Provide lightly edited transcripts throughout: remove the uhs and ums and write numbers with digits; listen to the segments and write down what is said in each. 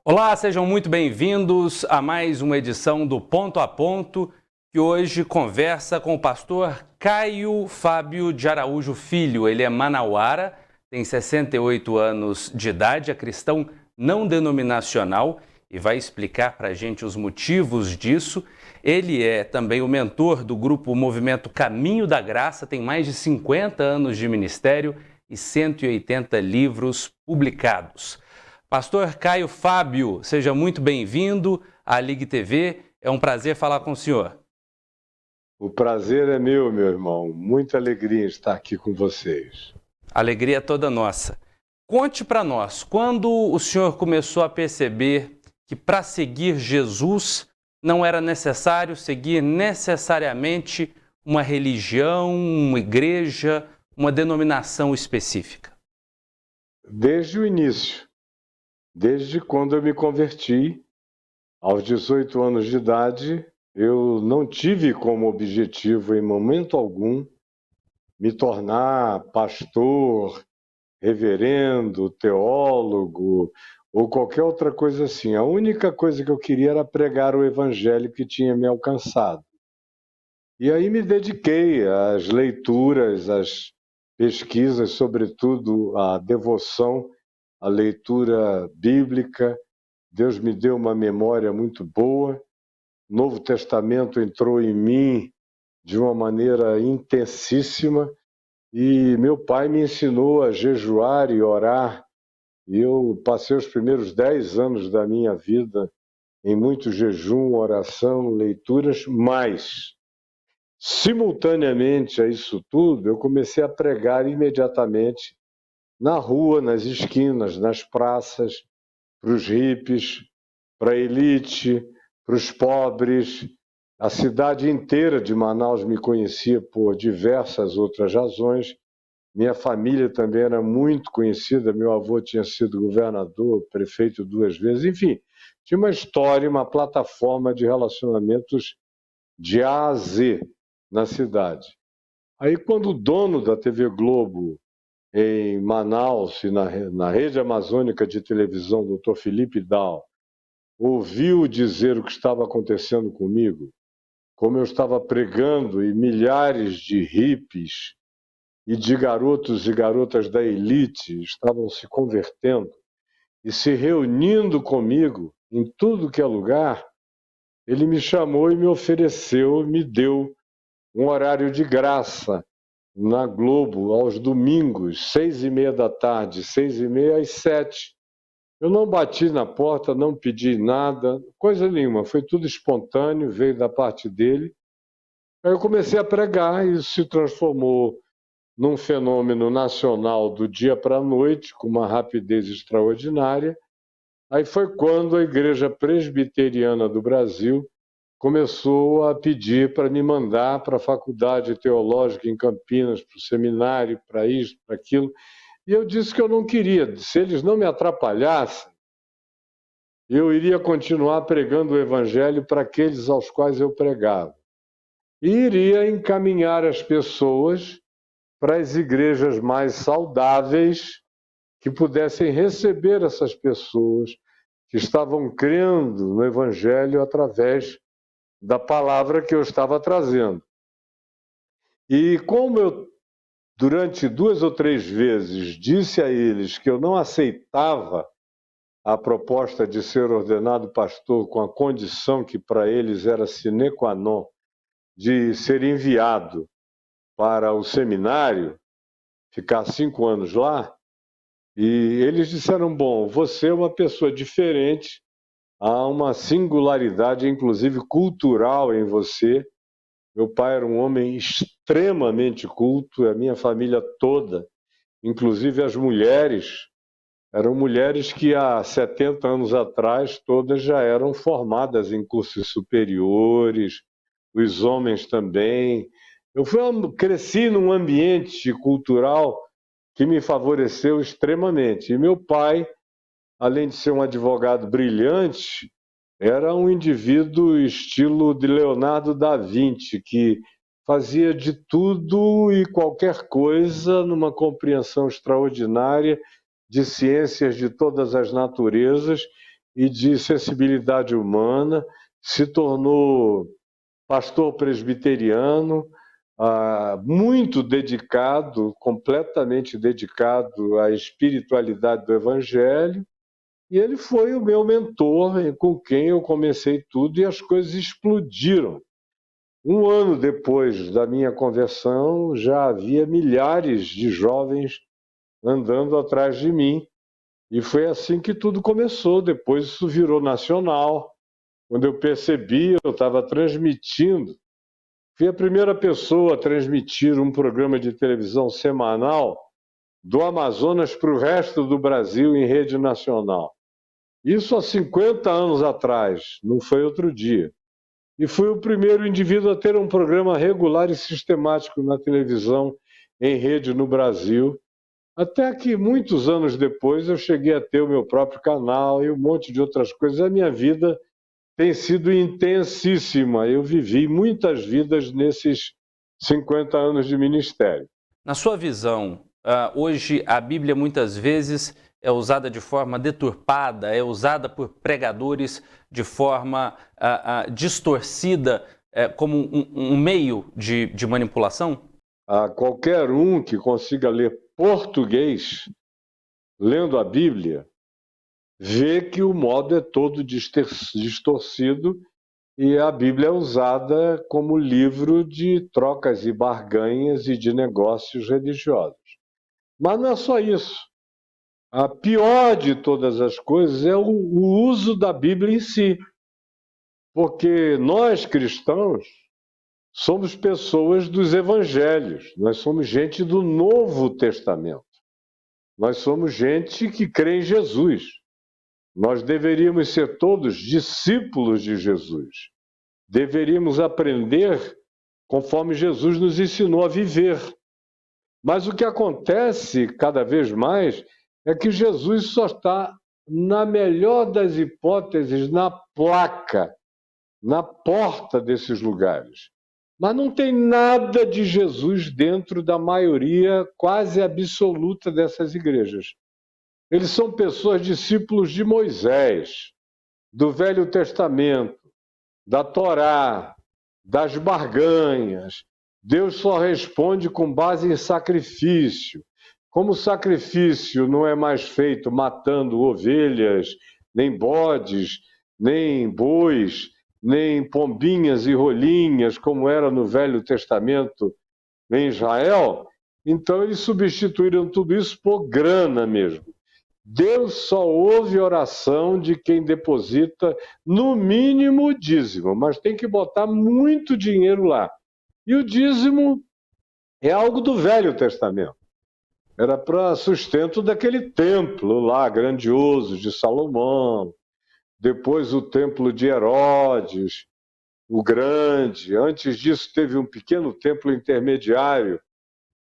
Olá, sejam muito bem-vindos a mais uma edição do Ponto a Ponto, que hoje conversa com o pastor Caio Fábio de Araújo Filho. Ele é manauara, tem 68 anos de idade, é cristão não denominacional e vai explicar para a gente os motivos disso. Ele é também o mentor do grupo Movimento Caminho da Graça, tem mais de 50 anos de ministério e 180 livros publicados. Pastor Caio Fábio, seja muito bem-vindo à Ligue TV. É um prazer falar com o senhor. O prazer é meu irmão. Muita alegria em estar aqui com vocês. Alegria toda nossa. Conte para nós, quando o senhor começou a perceber que para seguir Jesus não era necessário seguir necessariamente uma religião, uma igreja, uma denominação específica? Desde o início. Desde quando eu me converti, aos 18 anos de idade, eu não tive como objetivo, em momento algum, me tornar pastor, reverendo, teólogo ou qualquer outra coisa assim. A única coisa que eu queria era pregar o evangelho que tinha me alcançado. E aí me dediquei às leituras, às pesquisas, sobretudo à devoção, à leitura bíblica. Deus me deu uma memória muito boa. O Novo Testamento entrou em mim de uma maneira intensíssima e meu pai me ensinou a jejuar e orar. E eu passei os primeiros 10 anos da minha vida em muito jejum, oração, leituras, mas simultaneamente a isso tudo, eu comecei a pregar imediatamente na rua, nas esquinas, nas praças, para os hippies, para a elite, para os pobres. A cidade inteira de Manaus me conhecia por diversas outras razões. Minha família também era muito conhecida. Meu avô tinha sido governador, prefeito 2 vezes. Enfim, tinha uma história, uma plataforma de relacionamentos de A a Z na cidade. Aí, quando o dono da TV Globo em Manaus e na rede amazônica de televisão, Dr. Felipe Dal, ouviu dizer o que estava acontecendo comigo, como eu estava pregando e milhares de hippies e de garotos e garotas da elite estavam se convertendo e se reunindo comigo em tudo que é lugar, ele me chamou e me ofereceu, me deu um horário de graça na Globo, aos domingos, 6h30 da tarde, 6h30 às 7h. Eu não bati na porta, não pedi nada, coisa nenhuma, foi tudo espontâneo, veio da parte dele. Aí eu comecei a pregar e isso se transformou num fenômeno nacional do dia para a noite, com uma rapidez extraordinária. Aí foi quando a Igreja Presbiteriana do Brasil começou a pedir para me mandar para a Faculdade Teológica em Campinas, para o seminário, para isso, para aquilo. E eu disse que eu não queria. Se eles não me atrapalhassem, eu iria continuar pregando o Evangelho para aqueles aos quais eu pregava. E iria encaminhar as pessoas para as igrejas mais saudáveis que pudessem receber essas pessoas que estavam crendo no Evangelho através da palavra que eu estava trazendo. E como eu, durante 2 ou 3 vezes, disse a eles que eu não aceitava a proposta de ser ordenado pastor com a condição que para eles era sine qua non de ser enviado para o seminário, ficar 5 anos lá, e eles disseram, bom, você é uma pessoa diferente, há uma singularidade, inclusive cultural em você. Meu pai era um homem extremamente culto, a minha família toda, inclusive as mulheres, eram mulheres que há 70 anos atrás todas já eram formadas em cursos superiores, os homens também. Eu cresci num ambiente cultural que me favoreceu extremamente. E meu pai, além de ser um advogado brilhante, era um indivíduo estilo de Leonardo da Vinci, que fazia de tudo e qualquer coisa numa compreensão extraordinária de ciências de todas as naturezas e de sensibilidade humana, se tornou pastor presbiteriano, muito dedicado, completamente dedicado à espiritualidade do Evangelho, e ele foi o meu mentor, com quem eu comecei tudo, e as coisas explodiram. Um ano depois da minha conversão, já havia milhares de jovens andando atrás de mim, e foi assim que tudo começou. Depois isso virou nacional. Quando eu percebi, eu estava transmitindo. Fui a primeira pessoa a transmitir um programa de televisão semanal do Amazonas para o resto do Brasil em rede nacional. Isso há 50 anos atrás, não foi outro dia. E fui o primeiro indivíduo a ter um programa regular e sistemático na televisão em rede no Brasil. Até que muitos anos depois eu cheguei a ter o meu próprio canal e um monte de outras coisas. A minha vida tem sido intensíssima. Eu vivi muitas vidas nesses 50 anos de ministério. Na sua visão, hoje a Bíblia muitas vezes é usada de forma deturpada, é usada por pregadores de forma distorcida, como um meio de manipulação? Qualquer um que consiga ler português, lendo a Bíblia, vê que o modo é todo distorcido e a Bíblia é usada como livro de trocas e barganhas e de negócios religiosos. Mas não é só isso. A pior de todas as coisas é o uso da Bíblia em si. Porque nós, cristãos, somos pessoas dos evangelhos, nós somos gente do Novo Testamento. Nós somos gente que crê em Jesus. Nós deveríamos ser todos discípulos de Jesus. Deveríamos aprender conforme Jesus nos ensinou a viver. Mas o que acontece cada vez mais é que Jesus só está, na melhor das hipóteses, na placa, na porta desses lugares. Mas não tem nada de Jesus dentro da maioria quase absoluta dessas igrejas. Eles são pessoas discípulos de Moisés, do Velho Testamento, da Torá, das barganhas. Deus só responde com base em sacrifício. Como o sacrifício não é mais feito matando ovelhas, nem bodes, nem bois, nem pombinhas e rolinhas, como era no Velho Testamento em Israel, então eles substituíram tudo isso por grana mesmo. Deus só ouve oração de quem deposita, no mínimo, o dízimo, mas tem que botar muito dinheiro lá. E o dízimo é algo do Velho Testamento. Era para sustento daquele templo lá, grandioso, de Salomão. Depois o templo de Herodes, o Grande. Antes disso teve um pequeno templo intermediário,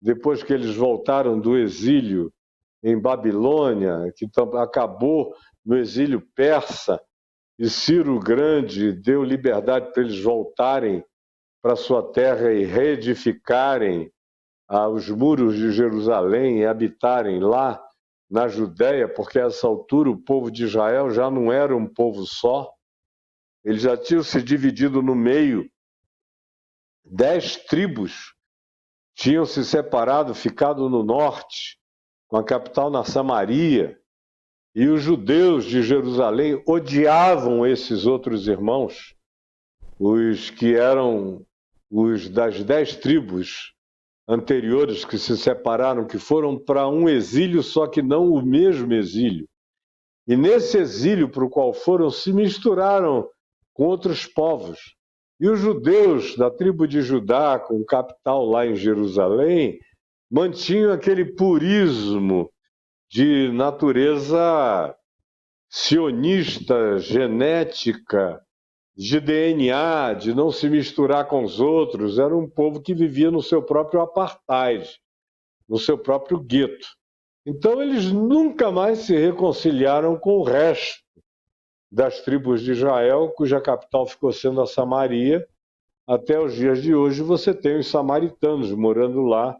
depois que eles voltaram do exílio em Babilônia, que acabou no exílio persa, e Ciro o Grande deu liberdade para eles voltarem para sua terra e reedificarem os muros de Jerusalém e habitarem lá na Judéia, porque a essa altura o povo de Israel já não era um povo só, eles já tinham se dividido no meio, 10 tribos tinham se separado, ficado no norte, com a capital na Samaria, e os judeus de Jerusalém odiavam esses outros irmãos, os que eram os das 10 tribos anteriores que se separaram, que foram para um exílio, só que não o mesmo exílio. E nesse exílio para o qual foram, se misturaram com outros povos. E os judeus da tribo de Judá, com capital lá em Jerusalém, mantinham aquele purismo de natureza sionista, genética, de DNA, de não se misturar com os outros. Era um povo que vivia no seu próprio apartheid, no seu próprio gueto. Então eles nunca mais se reconciliaram com o resto das tribos de Israel, cuja capital ficou sendo a Samaria. Até os dias de hoje você tem os samaritanos morando lá,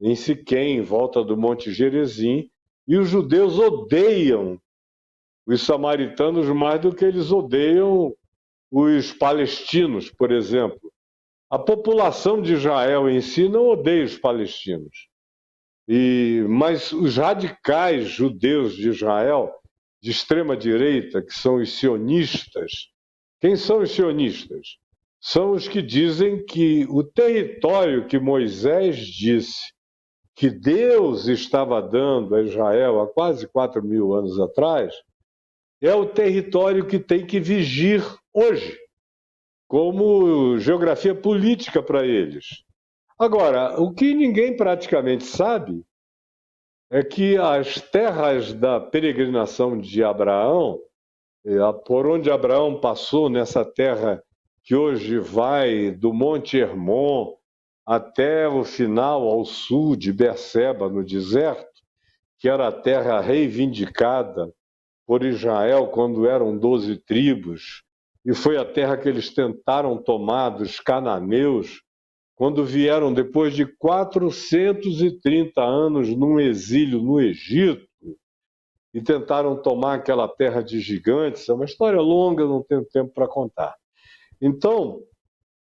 em Siquém, em volta do Monte Gerizim, e os judeus odeiam os samaritanos mais do que eles odeiam os palestinos, por exemplo. A população de Israel em si não odeia os palestinos. Mas os radicais judeus de Israel, de extrema direita, que são os sionistas, quem são os sionistas? São os que dizem que o território que Moisés disse que Deus estava dando a Israel há quase 4.000 anos atrás, é o território que tem que vigir hoje, como geografia política para eles. Agora, o que ninguém praticamente sabe é que as terras da peregrinação de Abraão, por onde Abraão passou nessa terra que hoje vai do Monte Hermon até o final ao sul de Berseba, no deserto, que era a terra reivindicada por Israel quando eram 12 tribos, e foi a terra que eles tentaram tomar dos cananeus, quando vieram depois de 430 anos num exílio no Egito, e tentaram tomar aquela terra de gigantes. É uma história longa, não tenho tempo para contar. Então,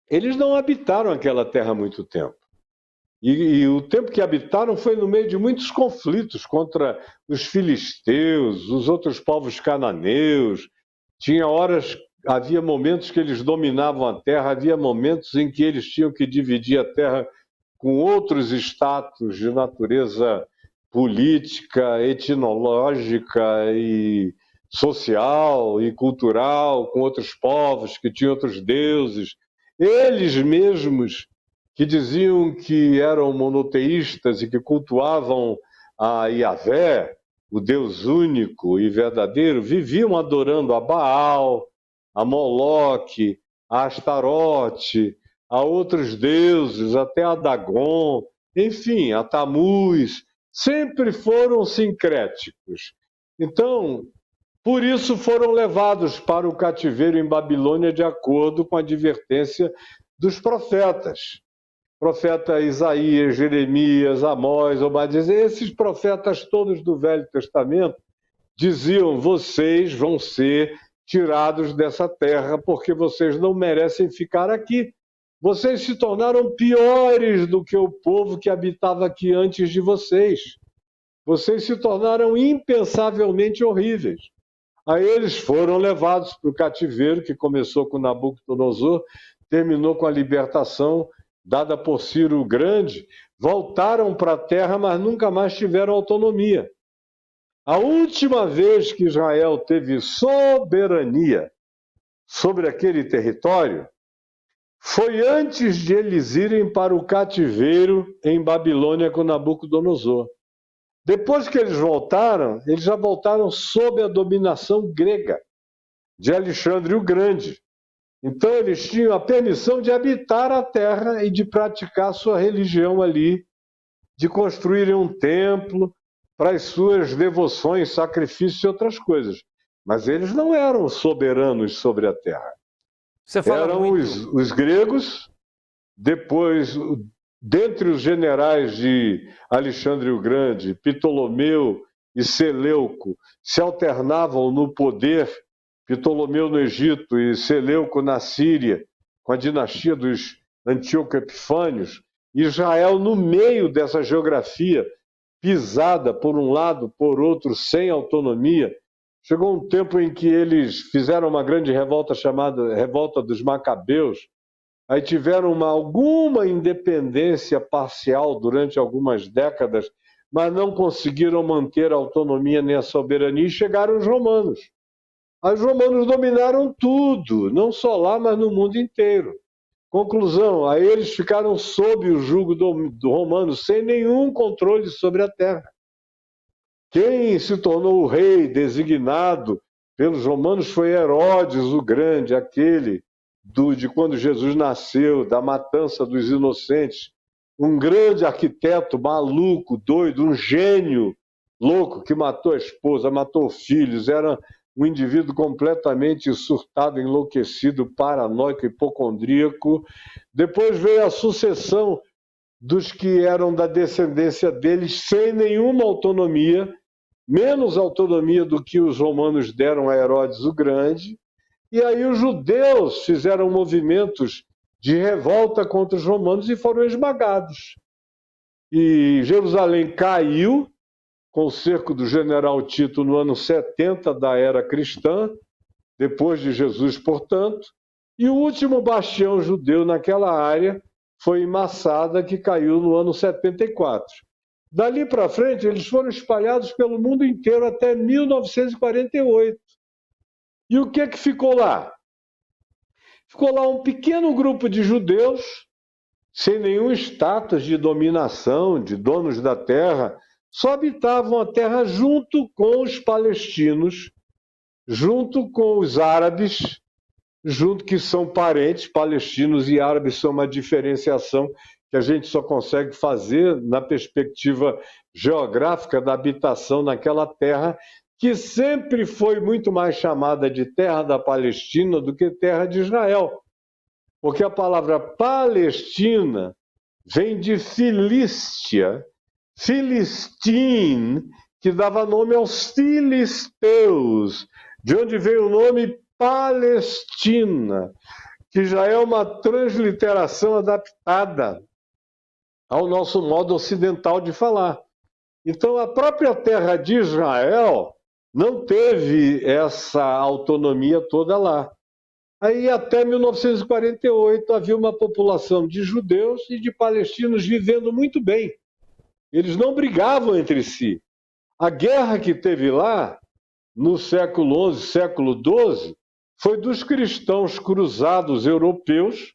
eles não habitaram aquela terra há muito tempo. E o tempo que habitaram foi no meio de muitos conflitos contra os filisteus, os outros povos cananeus. Havia momentos que eles dominavam a terra, havia momentos em que eles tinham que dividir a terra com outros status de natureza política, etnológica e social e cultural, com outros povos que tinham outros deuses. Eles mesmos, que diziam que eram monoteístas e que cultuavam a Yahvé, o Deus único e verdadeiro, viviam adorando a Baal, a Moloque, a Astarote, a outros deuses, até a Dagon, enfim, a Tamuz, sempre foram sincréticos. Então, por isso foram levados para o cativeiro em Babilônia de acordo com a advertência dos profetas. Profeta Isaías, Jeremias, Amós, Obadias, esses profetas todos do Velho Testamento diziam: vocês vão ser tirados dessa terra porque vocês não merecem ficar aqui. Vocês se tornaram piores do que o povo que habitava aqui antes de vocês. Vocês se tornaram impensavelmente horríveis. Aí eles foram levados para o cativeiro, que começou com Nabucodonosor, terminou com a libertação dada por Ciro o Grande, voltaram para a terra, mas nunca mais tiveram autonomia. A última vez que Israel teve soberania sobre aquele território foi antes de eles irem para o cativeiro em Babilônia com Nabucodonosor. Depois que eles já voltaram sob a dominação grega de Alexandre o Grande. Então eles tinham a permissão de habitar a terra e de praticar sua religião ali, de construírem um templo para as suas devoções, sacrifícios e outras coisas. Mas eles não eram soberanos sobre a terra. Eram os gregos, depois, dentre os generais de Alexandre o Grande, Ptolomeu e Seleuco se alternavam no poder, Ptolomeu no Egito e Seleuco na Síria, com a dinastia dos Antíoco Epifânios, Israel no meio dessa geografia, pisada por um lado, por outro, sem autonomia. Chegou um tempo em que eles fizeram uma grande revolta chamada Revolta dos Macabeus, aí tiveram alguma independência parcial durante algumas décadas, mas não conseguiram manter a autonomia nem a soberania, e chegaram os romanos. Os romanos dominaram tudo, não só lá, mas no mundo inteiro. Conclusão, aí eles ficaram sob o jugo do romano, sem nenhum controle sobre a terra. Quem se tornou o rei designado pelos romanos foi Herodes o Grande, aquele de quando Jesus nasceu, da matança dos inocentes. Um grande arquiteto maluco, doido, um gênio louco que matou a esposa, matou filhos, era um indivíduo completamente surtado, enlouquecido, paranoico, hipocondríaco. Depois veio a sucessão dos que eram da descendência deles, sem nenhuma autonomia, menos autonomia do que os romanos deram a Herodes o Grande, e aí os judeus fizeram movimentos de revolta contra os romanos e foram esmagados. E Jerusalém caiu com o cerco do general Tito no ano 70 da era cristã, depois de Jesus, portanto, e o último bastião judeu naquela área foi Massada, que caiu no ano 74. Dali para frente, eles foram espalhados pelo mundo inteiro até 1948. E o que ficou lá? Ficou lá um pequeno grupo de judeus, sem nenhum status de dominação, de donos da terra, só habitavam a terra junto com os palestinos, junto com os árabes, junto que são parentes, palestinos e árabes são uma diferenciação que a gente só consegue fazer na perspectiva geográfica da habitação naquela terra, que sempre foi muito mais chamada de terra da Palestina do que terra de Israel. Porque a palavra Palestina vem de Filístia, Filistim, que dava nome aos filisteus, de onde veio o nome Palestina, que já é uma transliteração adaptada ao nosso modo ocidental de falar. Então, a própria terra de Israel não teve essa autonomia toda lá. Aí, até 1948, havia uma população de judeus e de palestinos vivendo muito bem. Eles não brigavam entre si. A guerra que teve lá, no século XI, século XII, foi dos cristãos cruzados europeus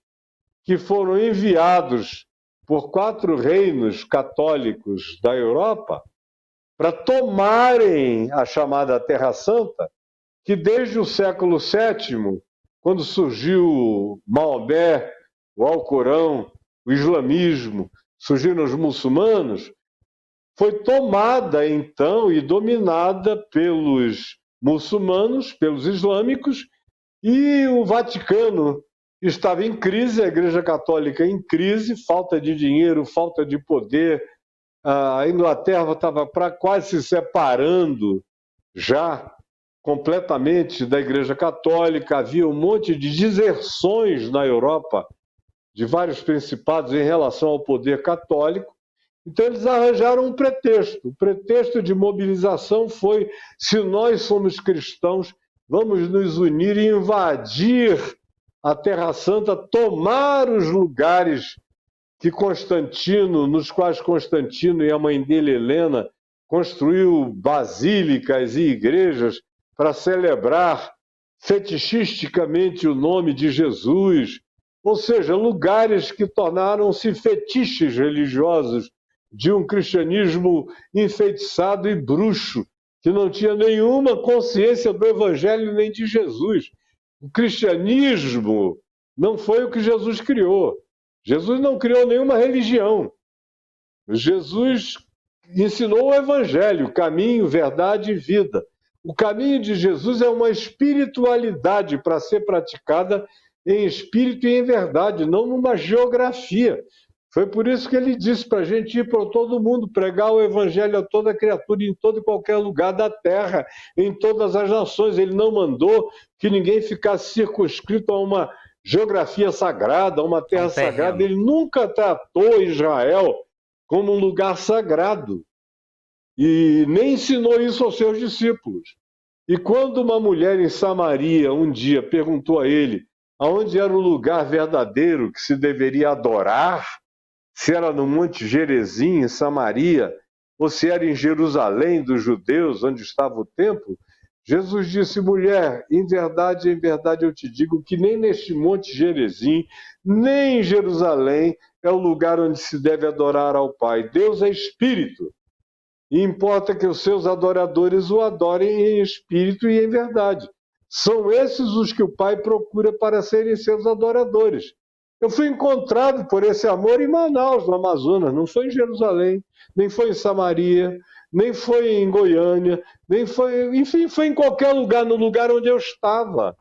que foram enviados por 4 reinos católicos da Europa para tomarem a chamada Terra Santa, que desde o século VII, quando surgiu Maomé, o Alcorão, o islamismo, surgiram os muçulmanos, foi tomada então e dominada pelos muçulmanos, pelos islâmicos, e o Vaticano estava em crise, a Igreja Católica em crise, falta de dinheiro, falta de poder. A Inglaterra estava quase se separando já completamente da Igreja Católica, havia um monte de deserções na Europa de vários principados em relação ao poder católico. Então eles arranjaram um pretexto. O pretexto de mobilização foi: se nós somos cristãos, vamos nos unir e invadir a Terra Santa, tomar os lugares que Constantino, nos quais Constantino e a mãe dele, Helena, construiu basílicas e igrejas para celebrar fetichisticamente o nome de Jesus, ou seja, lugares que tornaram-se fetiches religiosos de um cristianismo enfeitiçado e bruxo, que não tinha nenhuma consciência do Evangelho nem de Jesus. O cristianismo não foi o que Jesus criou. Jesus não criou nenhuma religião. Jesus ensinou o Evangelho, caminho, verdade e vida. O caminho de Jesus é uma espiritualidade para ser praticada em espírito e em verdade, não numa geografia. Foi por isso que ele disse para a gente ir para todo mundo, pregar o Evangelho a toda criatura, em todo e qualquer lugar da terra, em todas as nações. Ele não mandou que ninguém ficasse circunscrito a uma geografia sagrada, a uma terra sagrada. Ele nunca tratou Israel como um lugar sagrado e nem ensinou isso aos seus discípulos. E quando uma mulher em Samaria um dia perguntou a ele aonde era o lugar verdadeiro que se deveria adorar, se era no Monte Gerizim, em Samaria, ou se era em Jerusalém dos judeus, onde estava o templo, Jesus disse: mulher, em verdade eu te digo que nem neste Monte Gerizim, nem em Jerusalém é o lugar onde se deve adorar ao Pai. Deus é espírito, e importa que os seus adoradores o adorem em espírito e em verdade. São esses os que o Pai procura para serem seus adoradores. Eu fui encontrado por esse amor em Manaus, no Amazonas, não foi em Jerusalém, nem foi em Samaria, nem foi em Goiânia, nem foi, enfim, foi em qualquer lugar, no lugar onde eu estava.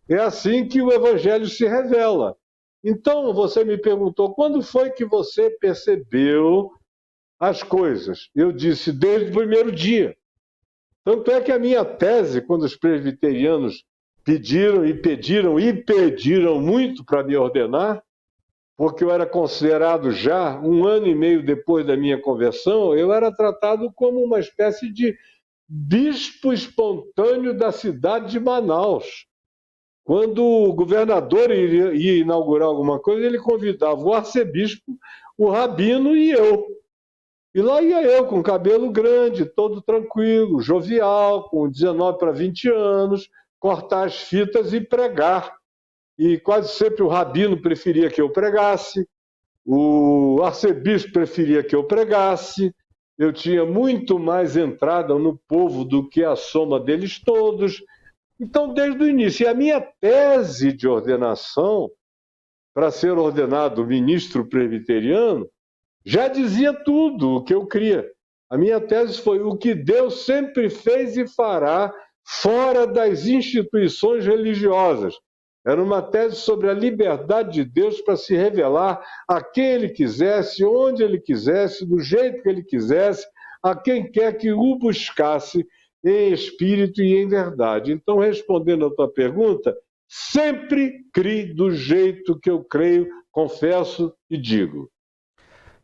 É assim que o Evangelho se revela. Então, você me perguntou, quando foi que você percebeu as coisas? Eu disse, desde o primeiro dia. Tanto é que a minha tese, quando os presbiterianos pediram muito para me ordenar, porque eu era considerado já, 1 ano e meio depois da minha conversão, eu era tratado como uma espécie de bispo espontâneo da cidade de Manaus. Quando o governador ia inaugurar alguma coisa, ele convidava o arcebispo, o rabino e eu. E lá ia eu, com cabelo grande, todo tranquilo, jovial, com 19 para 20 anos, cortar as fitas e pregar. E quase sempre o rabino preferia que eu pregasse, o arcebispo preferia que eu pregasse, eu tinha muito mais entrada no povo do que a soma deles todos. Então, desde o início, e a minha tese de ordenação, para ser ordenado ministro presbiteriano, já dizia tudo o que eu cria. A minha tese foi o que Deus sempre fez e fará fora das instituições religiosas. Era uma tese sobre a liberdade de Deus para se revelar a quem Ele quisesse, onde Ele quisesse, do jeito que Ele quisesse, a quem quer que o buscasse em espírito e em verdade. Então, respondendo a tua pergunta, sempre crie do jeito que eu creio, confesso e digo.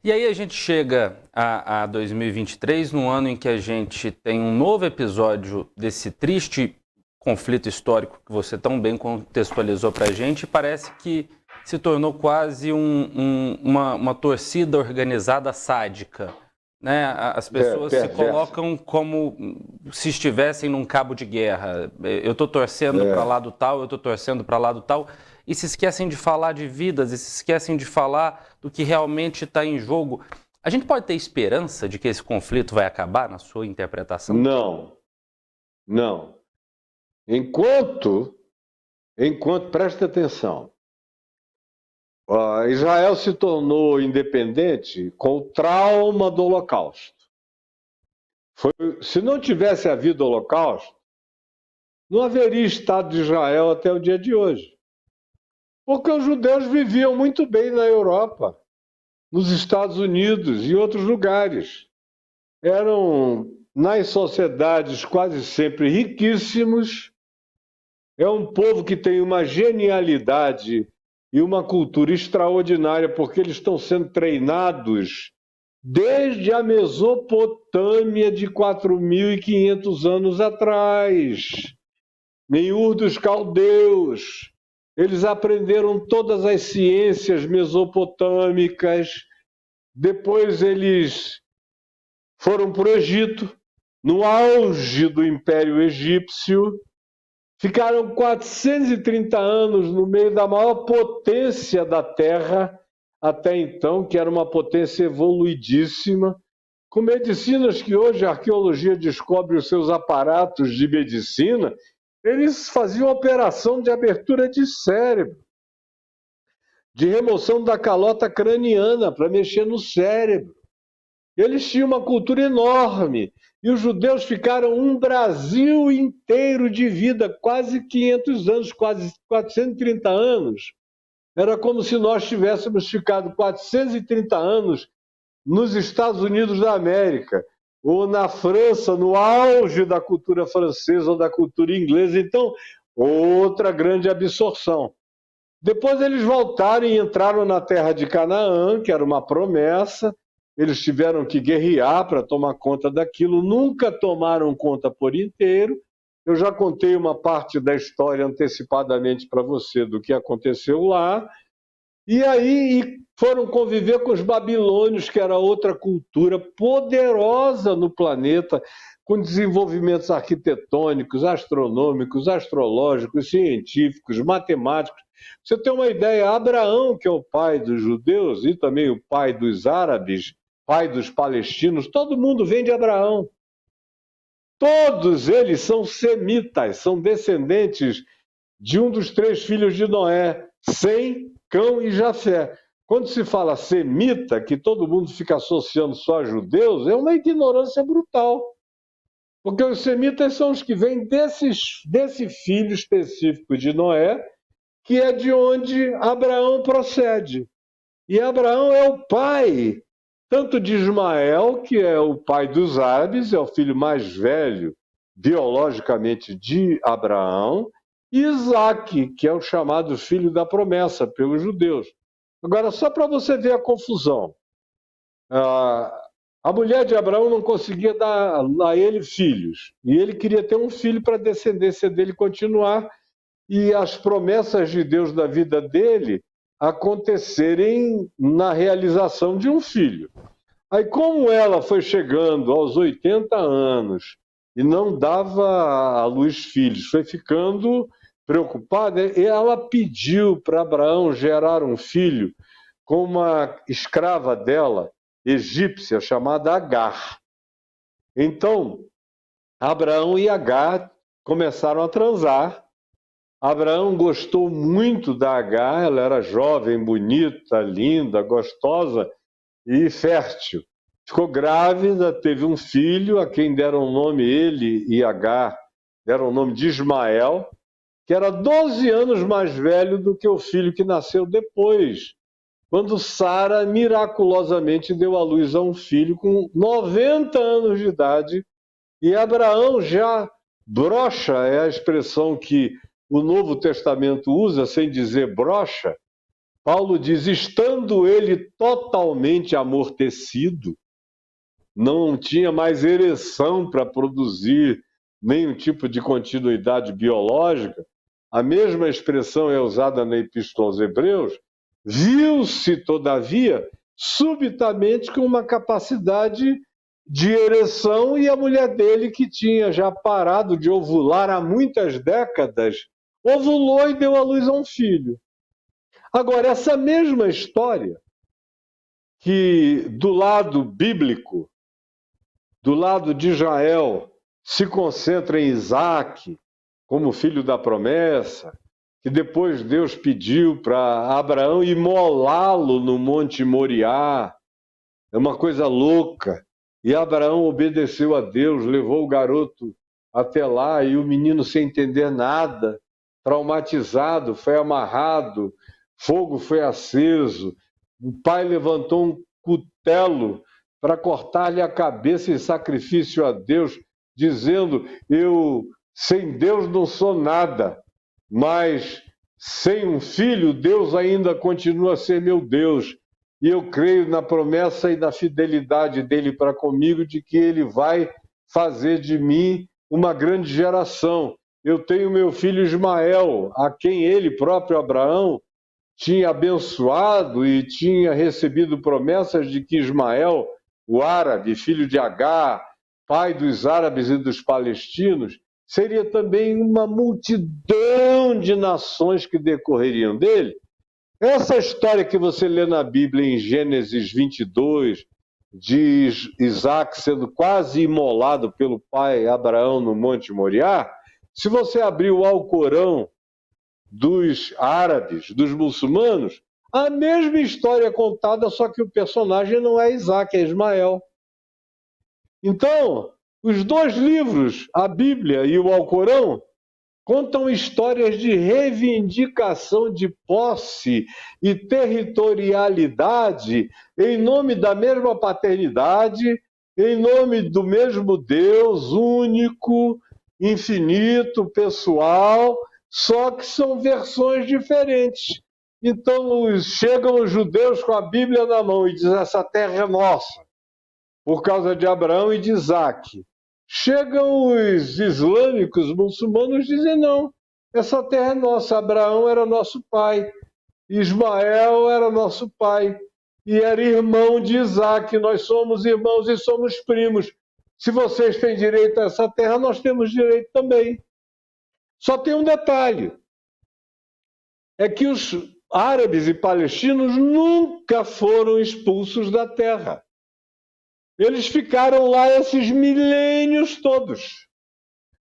E aí a gente chega a 2023, num ano em que a gente tem um novo episódio desse triste conflito histórico que você tão bem contextualizou para a gente, e parece que se tornou quase uma torcida organizada sádica, né? As pessoas se colocam como se estivessem num cabo de guerra. Eu estou torcendo para lado tal, eu estou torcendo para lado tal, e se esquecem de falar de vidas, e se esquecem de falar do que realmente está em jogo. A gente pode ter esperança de que esse conflito vai acabar, na sua interpretação? Não. Enquanto, presta atenção, Israel se tornou independente com o trauma do Holocausto. Se não tivesse havido Holocausto, não haveria Estado de Israel até o dia de hoje. Porque os judeus viviam muito bem na Europa, nos Estados Unidos e em outros lugares. Eram, nas sociedades, quase sempre riquíssimos. É um povo que tem uma genialidade e uma cultura extraordinária, porque eles estão sendo treinados desde a Mesopotâmia de 4.500 anos atrás, em Ur dos Caldeus. Eles aprenderam todas as ciências mesopotâmicas. Depois eles foram para o Egito, no auge do Império Egípcio. Ficaram 430 anos no meio da maior potência da Terra, até então, que era uma potência evoluidíssima, com medicinas que hoje a arqueologia descobre os seus aparatos de medicina. Eles faziam operação de abertura de cérebro, de remoção da calota craniana para mexer no cérebro. Eles tinham uma cultura enorme. E os judeus ficaram um Brasil inteiro de vida, quase 500 anos, quase 430 anos. Era como se nós tivéssemos ficado 430 anos nos Estados Unidos da América, ou na França, no auge da cultura francesa ou da cultura inglesa. Então, outra grande absorção. Depois eles voltaram e entraram na terra de Canaã, que era uma promessa. Eles tiveram que guerrear para tomar conta daquilo, nunca tomaram conta por inteiro. Eu já contei uma parte da história antecipadamente para você do que aconteceu lá. E aí foram conviver com os babilônios, que era outra cultura poderosa no planeta, com desenvolvimentos arquitetônicos, astronômicos, astrológicos, científicos, matemáticos. Você tem uma ideia, Abraão, que é o pai dos judeus e também o pai dos árabes, pai dos palestinos, todo mundo vem de Abraão. Todos eles são semitas, são descendentes de um dos 3 filhos de Noé, Sem, Cão e Jafé. Quando se fala semita, que todo mundo fica associando só a judeus, é uma ignorância brutal. Porque os semitas são os que vêm desse filho específico de Noé, que é de onde Abraão procede. E Abraão é o pai tanto de Ismael, que é o pai dos árabes, é o filho mais velho biologicamente de Abraão, e Isaque, que é o chamado filho da promessa pelos judeus. Agora, só para você ver a confusão, a mulher de Abraão não conseguia dar a ele filhos, e ele queria ter um filho para a descendência dele continuar, e as promessas de Deus da vida dele acontecerem na realização de um filho. Aí, como ela foi chegando aos 80 anos e não dava à luz filhos, foi ficando preocupada, e ela pediu para Abraão gerar um filho com uma escrava dela, egípcia, chamada Agar. Então, Abraão e Agar começaram a transar. Abraão gostou muito da Agar, ela era jovem, bonita, linda, gostosa e fértil. Ficou grávida, teve um filho, a quem deram o nome, ele e Agar, deram o nome de Ismael, que era 12 anos mais velho do que o filho que nasceu depois, quando Sara miraculosamente deu à luz a um filho com 90 anos de idade, e Abraão já broxa, é a expressão que o Novo Testamento usa, sem dizer broxa. Paulo diz, estando ele totalmente amortecido, não tinha mais ereção para produzir nenhum tipo de continuidade biológica, a mesma expressão é usada na Epístola aos Hebreus, viu-se, todavia, subitamente com uma capacidade de ereção, e a mulher dele, que tinha já parado de ovular há muitas décadas, ovulou e deu à luz a um filho. Agora, essa mesma história, que do lado bíblico, do lado de Israel, se concentra em Isaque, como filho da promessa, que depois Deus pediu para Abraão imolá-lo no Monte Moriá. É uma coisa louca. E Abraão obedeceu a Deus, levou o garoto até lá, e o menino, sem entender nada, traumatizado, foi amarrado, fogo foi aceso, o pai levantou um cutelo para cortar-lhe a cabeça em sacrifício a Deus, dizendo, eu sem Deus não sou nada, mas sem um filho, Deus ainda continua a ser meu Deus. E eu creio na promessa e na fidelidade dele para comigo, de que ele vai fazer de mim uma grande geração. Eu tenho meu filho Ismael, a quem ele próprio, Abraão, tinha abençoado e tinha recebido promessas de que Ismael, o árabe, filho de Agar, pai dos árabes e dos palestinos, seria também uma multidão de nações que decorreriam dele. Essa história que você lê na Bíblia, em Gênesis 22, de Isaac sendo quase imolado pelo pai Abraão no Monte Moriá, se você abrir o Alcorão dos árabes, dos muçulmanos, a mesma história é contada, só que o personagem não é Isaac, é Ismael. Então, os dois livros, a Bíblia e o Alcorão, contam histórias de reivindicação de posse e territorialidade em nome da mesma paternidade, em nome do mesmo Deus único, infinito, pessoal, só que são versões diferentes. Então, chegam os judeus com a Bíblia na mão e dizem, essa terra é nossa, por causa de Abraão e de Isaque. Chegam os islâmicos, muçulmanos, dizem, não, essa terra é nossa, Abraão era nosso pai, Ismael era nosso pai, e era irmão de Isaque, nós somos irmãos e somos primos. Se vocês têm direito a essa terra, nós temos direito também. Só tem um detalhe, é que os árabes e palestinos nunca foram expulsos da terra. Eles ficaram lá esses milênios todos.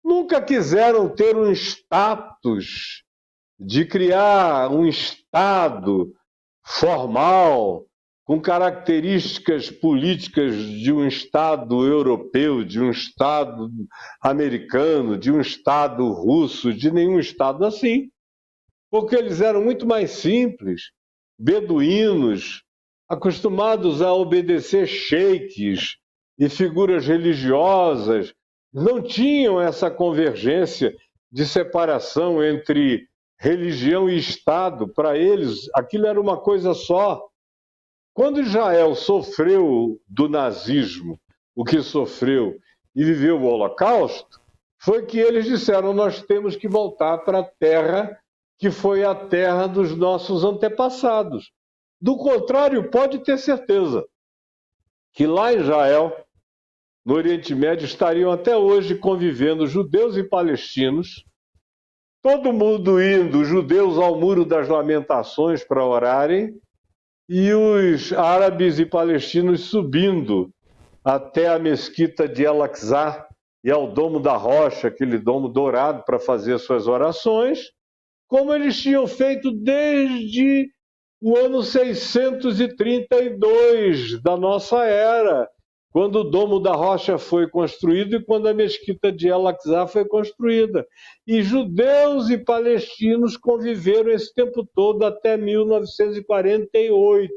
Nunca quiseram ter um status de criar um Estado formal, com características políticas de um Estado europeu, de um Estado americano, de um Estado russo, de nenhum Estado assim. Porque eles eram muito mais simples, beduínos, acostumados a obedecer sheiks e figuras religiosas, não tinham essa convergência de separação entre religião e Estado. Para eles, aquilo era uma coisa só. Quando Israel sofreu do nazismo, o que sofreu, e viveu o Holocausto, foi que eles disseram: nós temos que voltar para a terra que foi a terra dos nossos antepassados. Do contrário, pode ter certeza que lá em Israel, no Oriente Médio, estariam até hoje convivendo judeus e palestinos, todo mundo indo, os judeus ao Muro das Lamentações para orarem, e os árabes e palestinos subindo até a mesquita de El-Aqsa e ao Domo da Rocha, aquele domo dourado, para fazer suas orações, como eles tinham feito desde o ano 632 da nossa era, quando o Domo da Rocha foi construído e quando a mesquita de El-Aqsa foi construída. E judeus e palestinos conviveram esse tempo todo até 1948.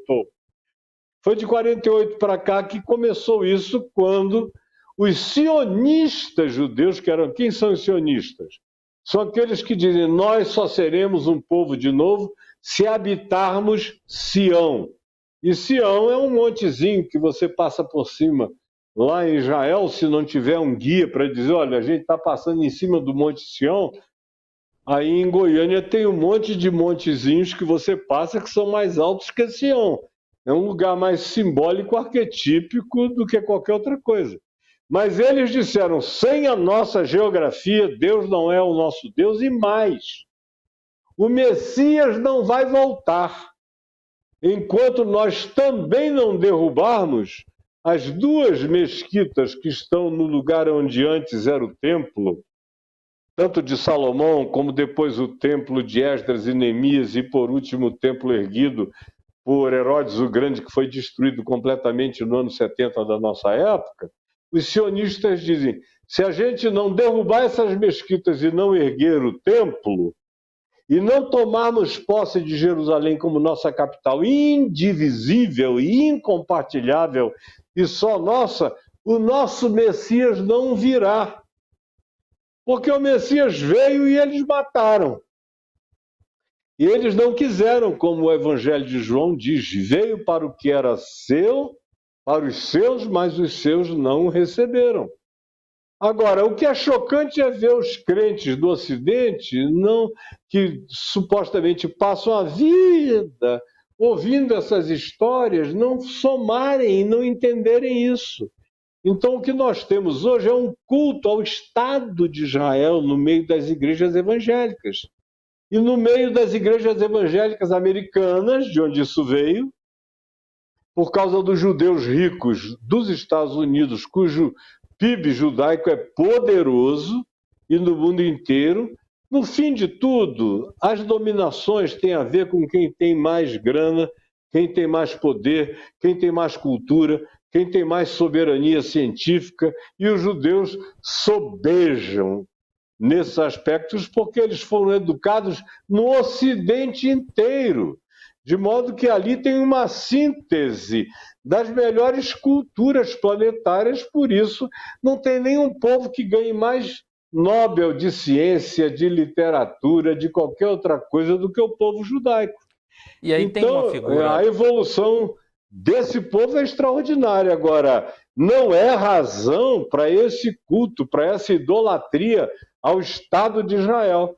Foi de 48 para cá que começou isso, quando os sionistas judeus, quem são os sionistas? São aqueles que dizem: nós só seremos um povo de novo se habitarmos Sião. E Sião é um montezinho que você passa por cima. Lá em Israel, se não tiver um guia para dizer: olha, a gente está passando em cima do Monte Sião, aí em Goiânia tem um monte de montezinhos que você passa que são mais altos que Sião. É um lugar mais simbólico, arquetípico do que qualquer outra coisa. Mas eles disseram: sem a nossa geografia, Deus não é o nosso Deus, e mais, o Messias não vai voltar enquanto nós também não derrubarmos as duas mesquitas que estão no lugar onde antes era o templo, tanto de Salomão como depois o templo de Esdras e Neemias, e por último o templo erguido por Herodes o Grande, que foi destruído completamente no ano 70 da nossa época. Os sionistas dizem: se a gente não derrubar essas mesquitas e não erguer o templo, e não tomarmos posse de Jerusalém como nossa capital indivisível e incompartilhável e só nossa, o nosso Messias não virá. Porque o Messias veio e eles mataram. E eles não quiseram, como o Evangelho de João diz: veio para o que era seu, para os seus, mas os seus não o receberam. Agora, o que é chocante é ver os crentes do Ocidente, que supostamente passam a vida ouvindo essas histórias, não somarem e não entenderem isso. Então, o que nós temos hoje é um culto ao Estado de Israel no meio das igrejas evangélicas. E no meio das igrejas evangélicas americanas, de onde isso veio, por causa dos judeus ricos dos Estados Unidos, cujo PIB judaico é poderoso, e no mundo inteiro, no fim de tudo, as dominações têm a ver com quem tem mais grana, quem tem mais poder, quem tem mais cultura, quem tem mais soberania científica, e os judeus sobejam nesses aspectos porque eles foram educados no Ocidente inteiro, de modo que ali tem uma síntese das melhores culturas planetárias. Por isso não tem nenhum povo que ganhe mais Nobel de ciência, de literatura, de qualquer outra coisa do que o povo judaico. E aí então, tem uma figura... a evolução desse povo é extraordinária. Agora, não é razão para esse culto, para essa idolatria ao Estado de Israel.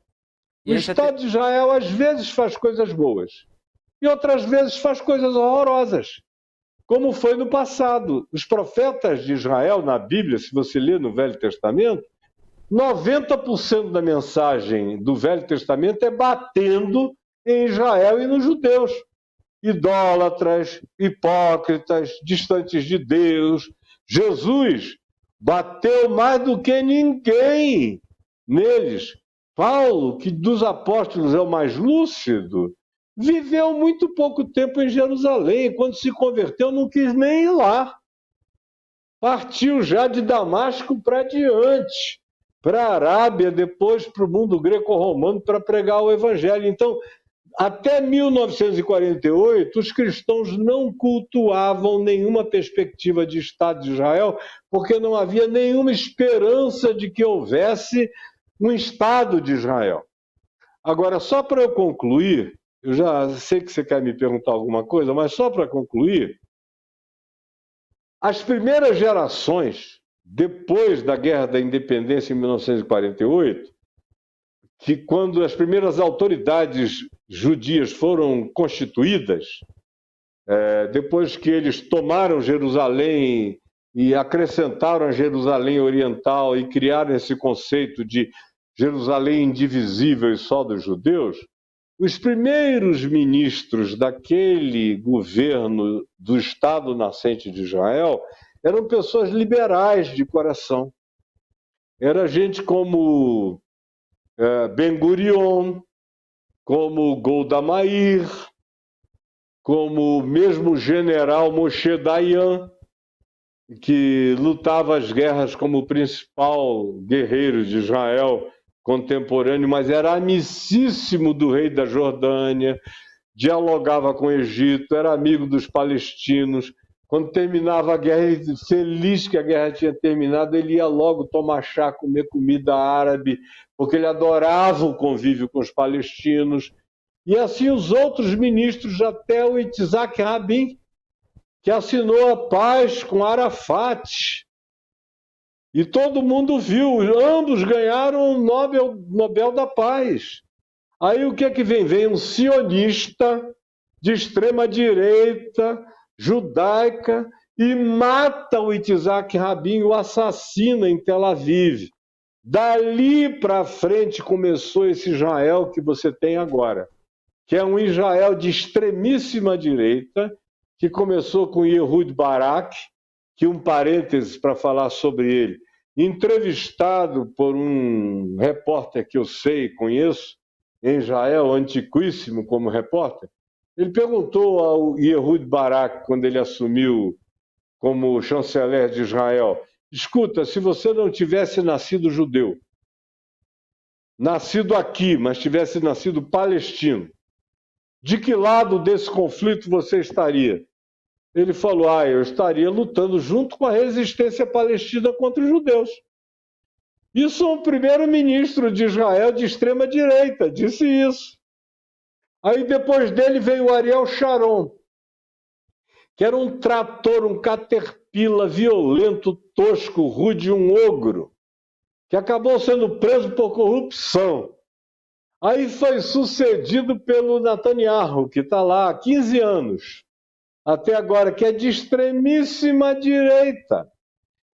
O Estado de Israel às vezes faz coisas boas e outras vezes faz coisas horrorosas, como foi no passado. Os profetas de Israel na Bíblia, se você ler no Velho Testamento, 90% da mensagem do Velho Testamento é batendo em Israel e nos judeus. Idólatras, hipócritas, distantes de Deus. Jesus bateu mais do que ninguém neles. Paulo, que dos apóstolos é o mais lúcido, viveu muito pouco tempo em Jerusalém. Quando se converteu, não quis nem ir lá. Partiu já de Damasco para diante, para a Arábia, depois para o mundo greco-romano, para pregar o Evangelho. Então, até 1948, os cristãos não cultuavam nenhuma perspectiva de Estado de Israel, porque não havia nenhuma esperança de que houvesse um Estado de Israel. Agora, só para eu concluir, eu já sei que você quer me perguntar alguma coisa, mas só para concluir, as primeiras gerações, depois da Guerra da Independência em 1948, que quando as primeiras autoridades judias foram constituídas, depois que eles tomaram Jerusalém e acrescentaram a Jerusalém Oriental e criaram esse conceito de Jerusalém indivisível e só dos judeus, os primeiros ministros daquele governo do Estado nascente de Israel eram pessoas liberais de coração. Era gente como Ben Gurion, como Golda Meir, como o mesmo general Moshe Dayan, que lutava as guerras como o principal guerreiro de Israel contemporâneo, mas era amicíssimo do rei da Jordânia, dialogava com o Egito, era amigo dos palestinos. Quando terminava a guerra, feliz que a guerra tinha terminado, ele ia logo tomar chá, comer comida árabe, porque ele adorava o convívio com os palestinos. E assim os outros ministros, até o Itzhak Rabin, que assinou a paz com Arafat. E todo mundo viu, ambos ganharam o Nobel da Paz. Aí o que é que vem? Vem um sionista de extrema-direita, judaica, e mata o Itzhak Rabin, o assassina em Tel Aviv. Dali para frente começou esse Israel que você tem agora, que é um Israel de extremíssima direita, que começou com Ehud Barak, que um parêntese para falar sobre ele, entrevistado por um repórter que eu sei, conheço, em Israel, antiquíssimo como repórter, ele perguntou ao Ehud Barak, quando ele assumiu como chanceler de Israel, escuta, se você não tivesse nascido judeu, nascido aqui, mas tivesse nascido palestino, de que lado desse conflito você estaria? Ele falou, eu estaria lutando junto com a resistência palestina contra os judeus. Isso é um primeiro-ministro de Israel de extrema-direita, disse isso. Aí depois dele veio o Ariel Sharon, que era um trator, um caterpillar violento, tosco, rude, um ogro, que acabou sendo preso por corrupção. Aí foi sucedido pelo Netanyahu, que está lá há 15 anos, até agora, que é de extremíssima direita.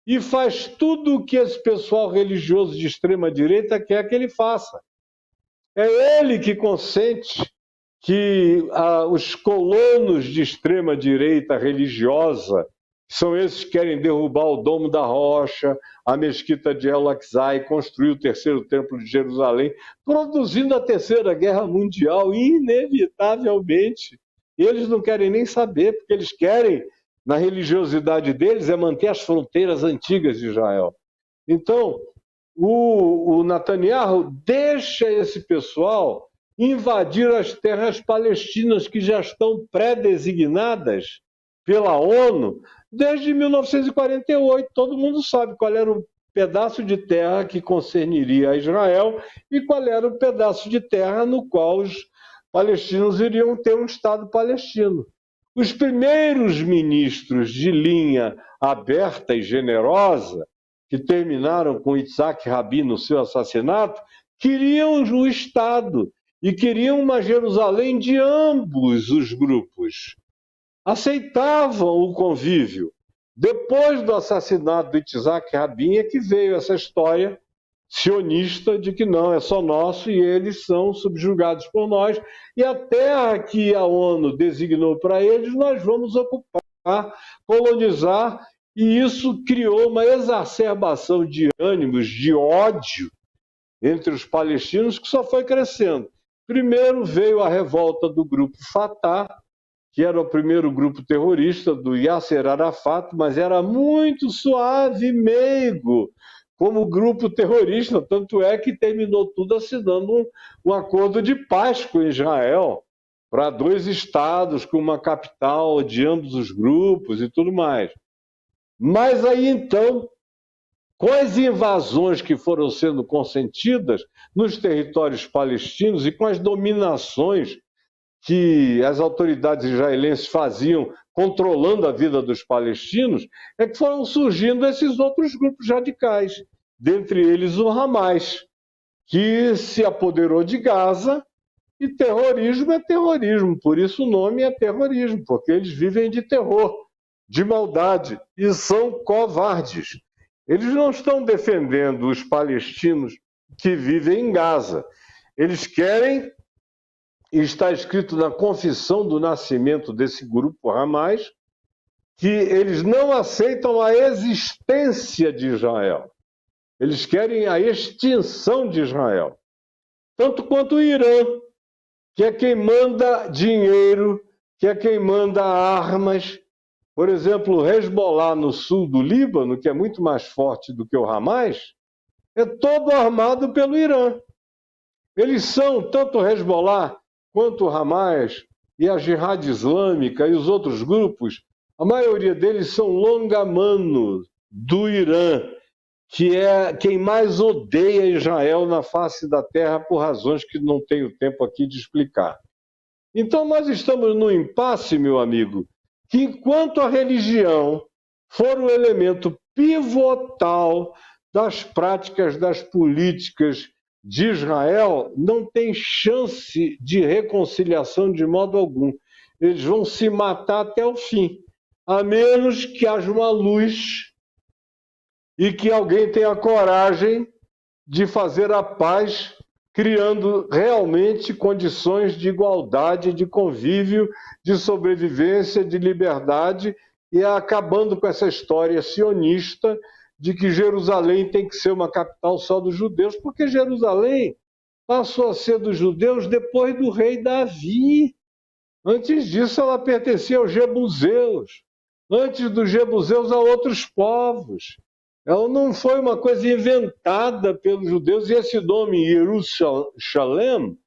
E faz tudo o que esse pessoal religioso de extrema direita quer que ele faça. É ele que consente que os colonos de extrema direita religiosa, que são esses que querem derrubar o Domo da Rocha, a mesquita de El-Aqsa e construir o terceiro templo de Jerusalém, produzindo a Terceira Guerra Mundial, inevitavelmente. Eles não querem nem saber, porque eles querem, na religiosidade deles, é manter as fronteiras antigas de Israel. Então, o Netanyahu deixa esse pessoal invadir as terras palestinas que já estão pré-designadas pela ONU desde 1948. Todo mundo sabe qual era o pedaço de terra que concerniria a Israel e qual era o pedaço de terra no qual os palestinos iriam ter um Estado palestino. Os primeiros ministros de linha aberta e generosa, que terminaram com Itzhak Rabin no seu assassinato, queriam o Estado e queriam uma Jerusalém de ambos os grupos. Aceitavam o convívio. Depois do assassinato de Itzhak Rabin é que veio essa história sionista de que não, é só nosso e eles são subjugados por nós, e a terra que a ONU designou para eles nós vamos ocupar, colonizar, e isso criou uma exacerbação de ânimos, de ódio entre os palestinos que só foi crescendo. Primeiro veio a revolta do grupo Fatah, que era o primeiro grupo terrorista do Yasser Arafat, mas era muito suave e meigo como grupo terrorista, tanto é que terminou tudo assinando um acordo de paz com Israel, para 2 estados com uma capital de ambos os grupos e tudo mais. Mas aí então, com as invasões que foram sendo consentidas nos territórios palestinos e com as dominações que as autoridades israelenses faziam controlando a vida dos palestinos, é que foram surgindo esses outros grupos radicais, dentre eles o Hamas, que se apoderou de Gaza, e terrorismo é terrorismo, por isso o nome é terrorismo, porque eles vivem de terror, de maldade, e são covardes. Eles não estão defendendo os palestinos que vivem em Gaza. Eles querem, e está escrito na confissão do nascimento desse grupo Hamas, que eles não aceitam a existência de Israel. Eles querem a extinção de Israel. Tanto quanto o Irã, que é quem manda dinheiro, que é quem manda armas. Por exemplo, o Hezbollah no sul do Líbano, que é muito mais forte do que o Hamas, é todo armado pelo Irã. Eles são, tanto o Hezbollah quanto o Hamas e a Jihad Islâmica e os outros grupos, a maioria deles são longamanos do Irã, que é quem mais odeia Israel na face da terra por razões que não tenho tempo aqui de explicar. Então nós estamos num impasse, meu amigo, que enquanto a religião for o elemento pivotal das práticas, das políticas de Israel, não tem chance de reconciliação de modo algum. Eles vão se matar até o fim, a menos que haja uma luz e que alguém tenha coragem de fazer a paz, criando realmente condições de igualdade, de convívio, de sobrevivência, de liberdade, e acabando com essa história sionista de que Jerusalém tem que ser uma capital só dos judeus, porque Jerusalém passou a ser dos judeus depois do rei Davi. Antes disso, ela pertencia aos jebuseus. Antes dos jebuseus, a outros povos. Ela não foi uma coisa inventada pelos judeus, e esse nome Jerusalém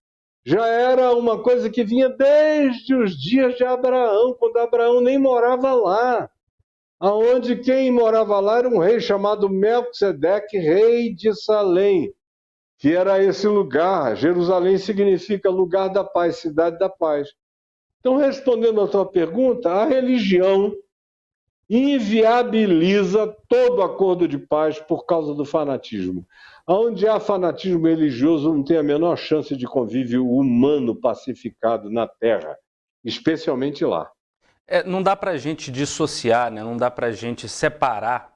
já era uma coisa que vinha desde os dias de Abraão, quando Abraão nem morava lá. Aonde quem morava lá era um rei chamado Melquisedeque, rei de Salém, que era esse lugar. Jerusalém significa lugar da paz, cidade da paz. Então, respondendo à tua pergunta, a religião inviabiliza todo acordo de paz por causa do fanatismo. Onde há fanatismo religioso, não tem a menor chance de convívio humano pacificado na Terra, especialmente lá. Não dá para a gente dissociar, né? Não dá para a gente separar